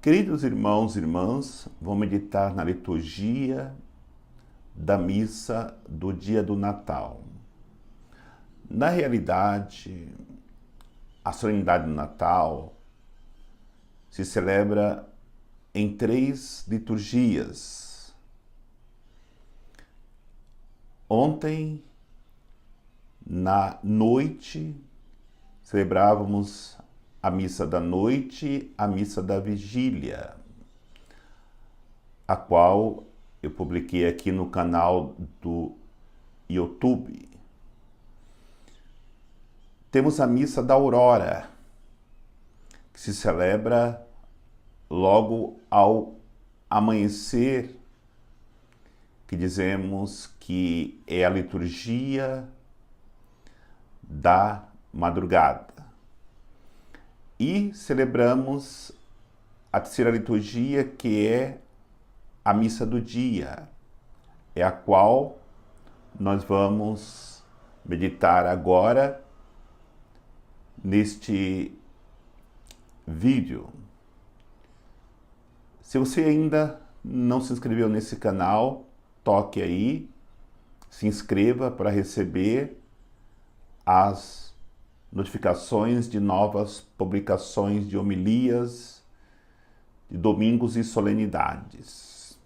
Queridos irmãos e irmãs, vamos meditar na liturgia da missa do dia do Natal. Na realidade, a solenidade do Natal se celebra em 3 liturgias. Ontem, na noite, celebrávamos a missa da noite, a missa da vigília, a qual eu publiquei aqui no canal do YouTube. Temos a missa da aurora, que se celebra logo ao amanhecer, que dizemos que é a liturgia da madrugada. E celebramos a terceira liturgia, que é a missa do dia, é a qual nós vamos meditar agora neste vídeo. Se você ainda não se inscreveu nesse canal, toque aí, se inscreva para receber as notificações de novas publicações de homilias, de domingos e solenidades.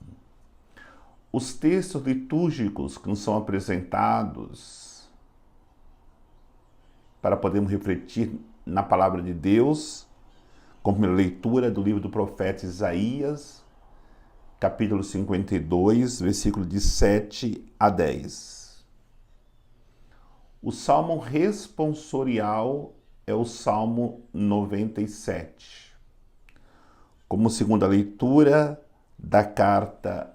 Os textos litúrgicos que nos são apresentados para podermos refletir na palavra de Deus, como leitura do livro do profeta Isaías, capítulo 52, versículo de 7 a 10. O salmo responsorial é o Salmo 97. Como segunda leitura da carta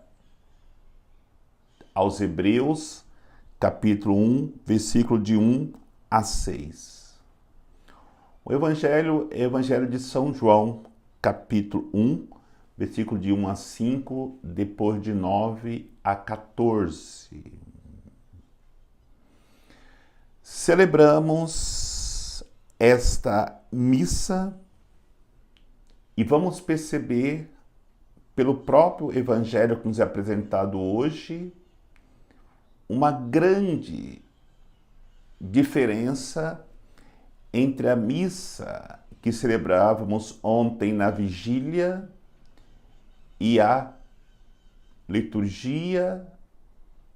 aos Hebreus, capítulo 1, versículo de 1 a 6. O Evangelho é o Evangelho de São João, capítulo 1, versículo de 1 a 5, depois de 9 a 14. Celebramos esta missa e vamos perceber, pelo próprio Evangelho que nos é apresentado hoje, uma grande diferença entre a missa que celebrávamos ontem na vigília e a liturgia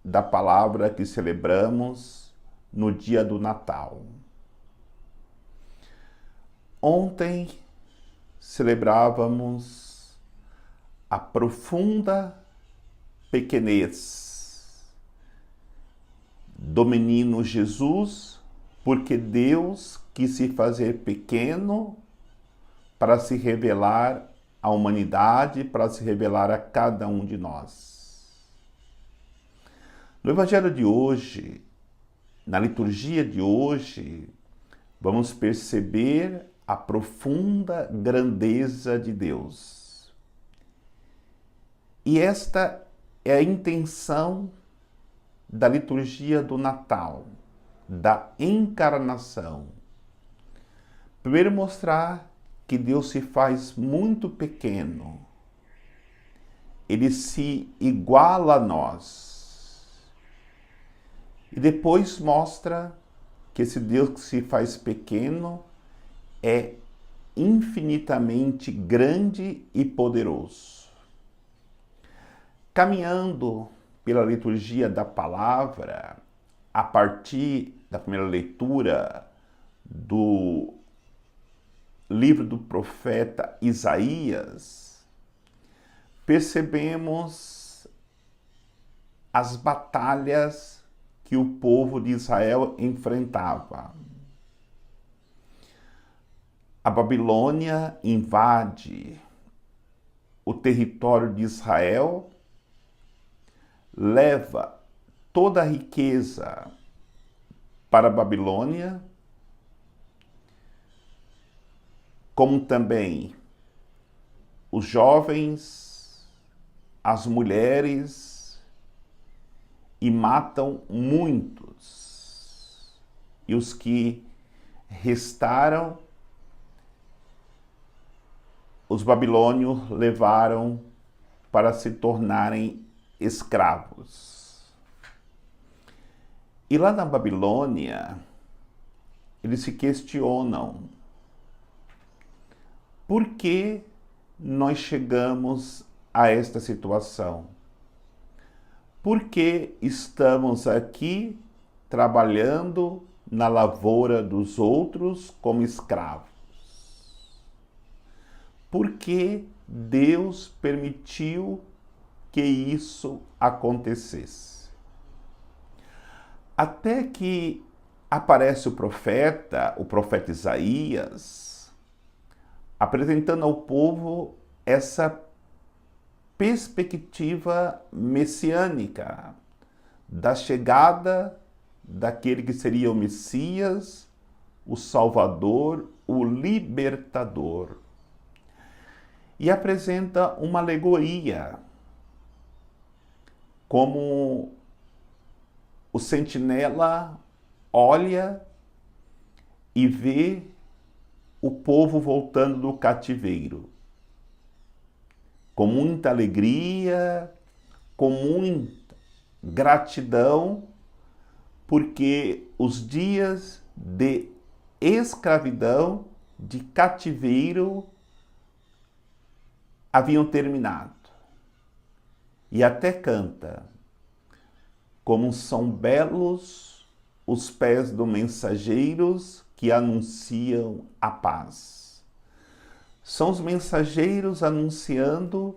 da palavra que celebramos no dia do Natal. Ontem celebrávamos a profunda pequenez do menino Jesus, porque Deus quis se fazer pequeno para se revelar à humanidade, para se revelar a cada um de nós. No Evangelho de hoje, na liturgia de hoje, vamos perceber a profunda grandeza de Deus. E esta é a intenção da liturgia do Natal, da encarnação. Primeiro, mostrar que Deus se faz muito pequeno. Ele se iguala a nós. E depois mostra que esse Deus que se faz pequeno é infinitamente grande e poderoso. Caminhando pela liturgia da palavra, a partir da primeira leitura do livro do profeta Isaías, percebemos as batalhas que o povo de Israel enfrentava. A Babilônia invade o território de Israel, leva toda a riqueza para a Babilônia, como também os jovens, as mulheres, e matam muitos. E os que restaram os babilônios levaram para se tornarem escravos. E lá na Babilônia, eles se questionam: por que nós chegamos a esta situação? Por que estamos aqui trabalhando na lavoura dos outros como escravos? Por que Deus permitiu que isso acontecesse? Até que aparece o profeta Isaías, apresentando ao povo essa perspectiva messiânica da chegada daquele que seria o Messias, o Salvador, o Libertador. E apresenta uma alegoria, como o sentinela olha e vê o povo voltando do cativeiro, com muita alegria, com muita gratidão, porque os dias de escravidão, de cativeiro, haviam terminado. E até canta: como são belos os pés dos mensageiros que anunciam a paz. São os mensageiros anunciando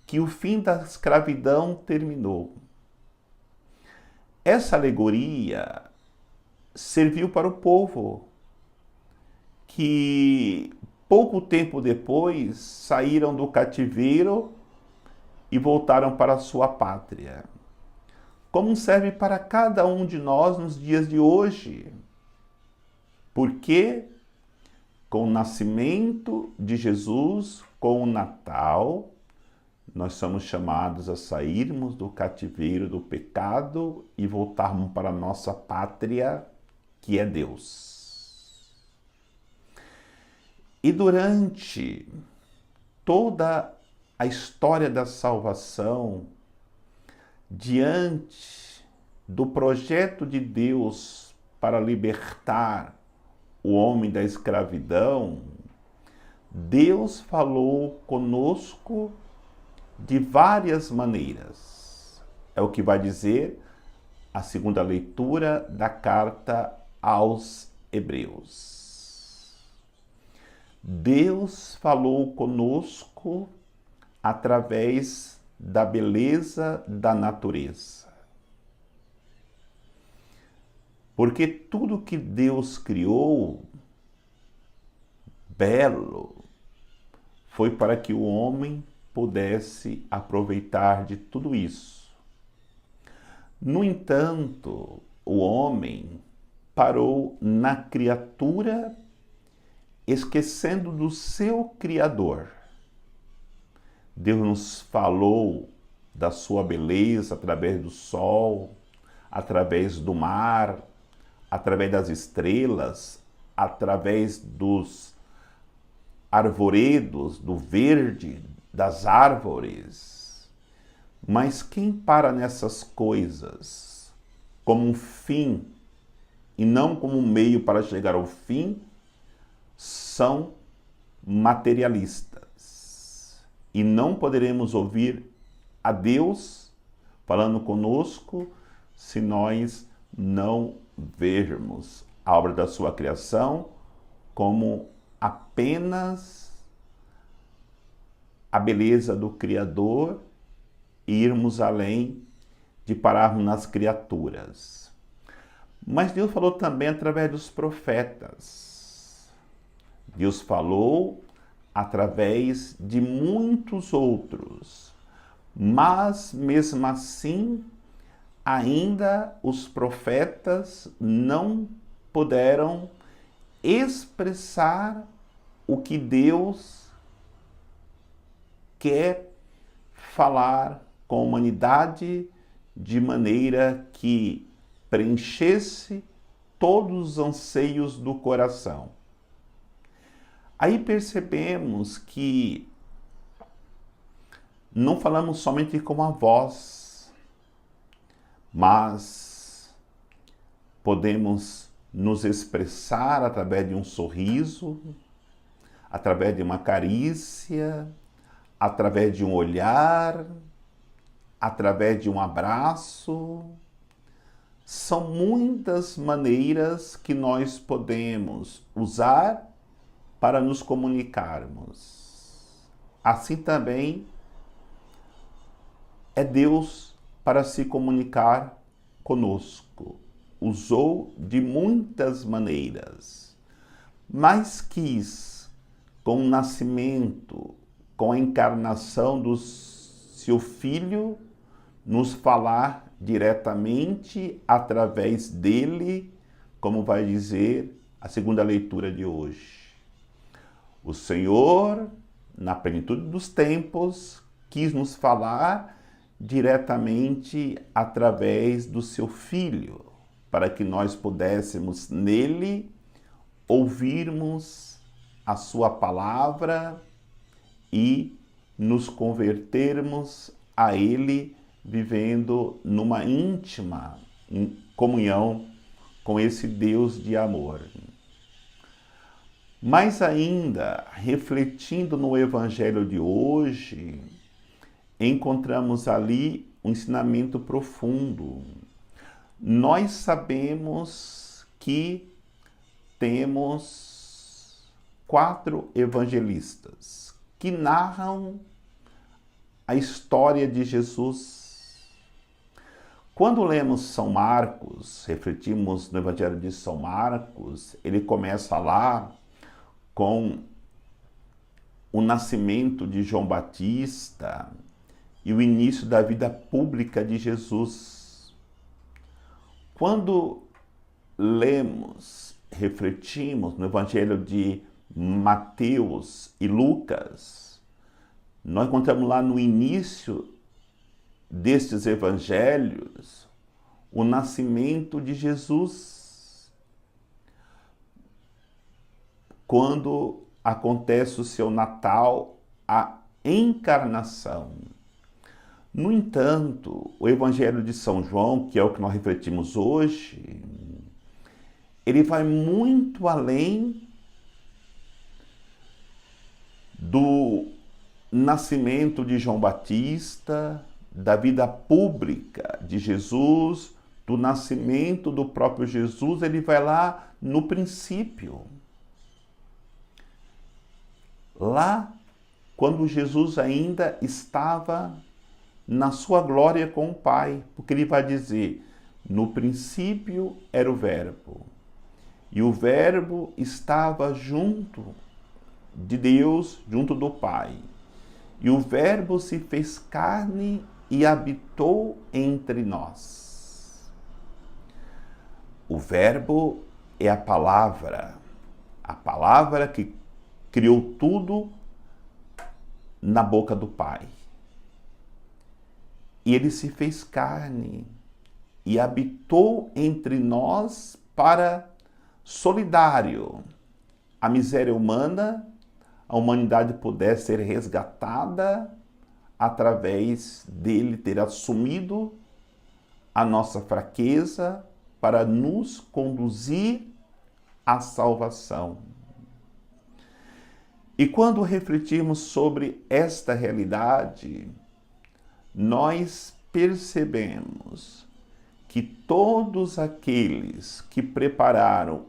que o fim da escravidão terminou. Essa alegoria serviu para o povo que pouco tempo depois saíram do cativeiro e voltaram para a sua pátria. Como serve para cada um de nós nos dias de hoje. Porque com o nascimento de Jesus, com o Natal, nós somos chamados a sairmos do cativeiro do pecado e voltarmos para a nossa pátria, que é Deus. E durante toda a história da salvação, diante do projeto de Deus para libertar o homem da escravidão, Deus falou conosco de várias maneiras. É o que vai dizer a segunda leitura da carta aos Hebreus. Deus falou conosco através da beleza da natureza. Porque tudo que Deus criou, belo, foi para que o homem pudesse aproveitar de tudo isso. No entanto, o homem parou na criatura, esquecendo do seu Criador. Deus nos falou da sua beleza através do sol, através do mar, através das estrelas, através dos arvoredos, do verde, das árvores. Mas quem para nessas coisas como um fim e não como um meio para chegar ao fim, são materialistas. E não poderemos ouvir a Deus falando conosco se nós não vermos a obra da sua criação como apenas a beleza do Criador e irmos além de pararmos nas criaturas. Mas Deus falou também através dos profetas. Deus falou através de muitos outros. Mas, mesmo assim, ainda os profetas não puderam expressar o que Deus quer falar com a humanidade de maneira que preenchesse todos os anseios do coração. Aí percebemos que não falamos somente com a voz, mas podemos nos expressar através de um sorriso, através de uma carícia, através de um olhar, através de um abraço. São muitas maneiras que nós podemos usar para nos comunicarmos. Assim também é Deus para se comunicar conosco. Usou de muitas maneiras, mas quis, com o nascimento, com a encarnação do seu Filho, nos falar diretamente através dele, como vai dizer a segunda leitura de hoje. O Senhor, na plenitude dos tempos, quis nos falar diretamente através do seu Filho, para que nós pudéssemos nele ouvirmos a sua palavra e nos convertermos a ele, vivendo numa íntima comunhão com esse Deus de amor. Mas ainda, refletindo no Evangelho de hoje, encontramos ali um ensinamento profundo. Nós sabemos que temos 4 evangelistas que narram a história de Jesus. Quando lemos São Marcos, refletimos no Evangelho de São Marcos, ele começa lá com o nascimento de João Batista e o início da vida pública de Jesus. Quando lemos, refletimos no Evangelho de Mateus e Lucas, nós encontramos lá no início destes evangelhos o nascimento de Jesus. Quando acontece o seu Natal, a encarnação. No entanto, o Evangelho de São João, que é o que nós refletimos hoje, ele vai muito além do nascimento de João Batista, da vida pública de Jesus, do nascimento do próprio Jesus. Ele vai lá no princípio. Lá, quando Jesus ainda estava na sua glória com o Pai, porque ele vai dizer, no princípio era o Verbo, e o Verbo estava junto de Deus, junto do Pai, e o Verbo se fez carne e habitou entre nós. O Verbo é a palavra que criou tudo na boca do Pai. E ele se fez carne e habitou entre nós para solidário. A miséria humana, a humanidade pudesse ser resgatada através dele ter assumido a nossa fraqueza para nos conduzir à salvação. E quando refletirmos sobre esta realidade, nós percebemos que todos aqueles que prepararam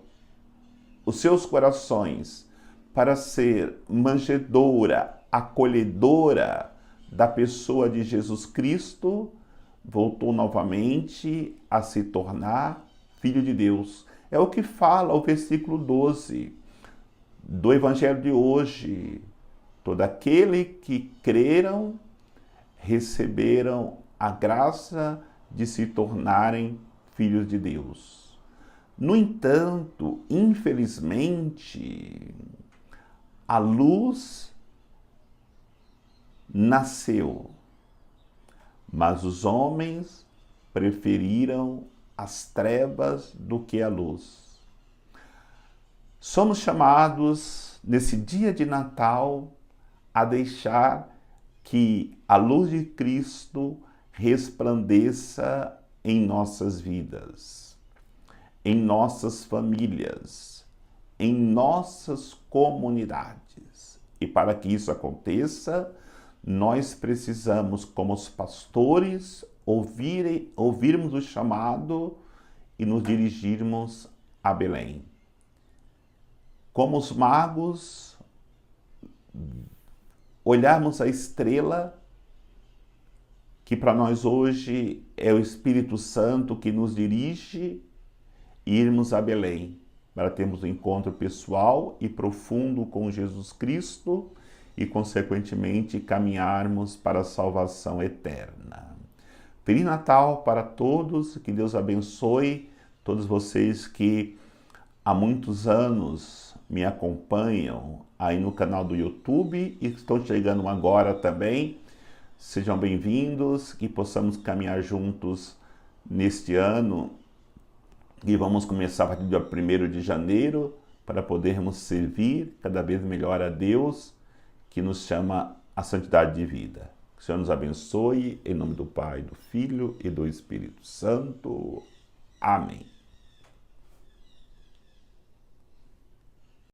os seus corações para ser manjedoura, acolhedora da pessoa de Jesus Cristo, voltou novamente a se tornar filho de Deus. É o que fala o versículo 12 do Evangelho de hoje. Todo aquele que creram receberam a graça de se tornarem filhos de Deus. No entanto, infelizmente, a luz nasceu, mas os homens preferiram as trevas do que a luz. Somos chamados, nesse dia de Natal, a deixar que a luz de Cristo resplandeça em nossas vidas, em nossas famílias, em nossas comunidades. E para que isso aconteça, nós precisamos, como os pastores, ouvirmos o chamado e nos dirigirmos a Belém. Como os magos, olharmos a estrela, que para nós hoje é o Espírito Santo que nos dirige, e irmos a Belém, para termos um encontro pessoal e profundo com Jesus Cristo e, consequentemente, caminharmos para a salvação eterna. Feliz Natal para todos, que Deus abençoe todos vocês que há muitos anos me acompanham aí no canal do YouTube e estão chegando agora também. Sejam bem-vindos, que possamos caminhar juntos neste ano e vamos começar a partir do dia 1º de janeiro para podermos servir cada vez melhor a Deus que nos chama à santidade de vida. Que o Senhor nos abençoe, em nome do Pai, do Filho e do Espírito Santo. Amém.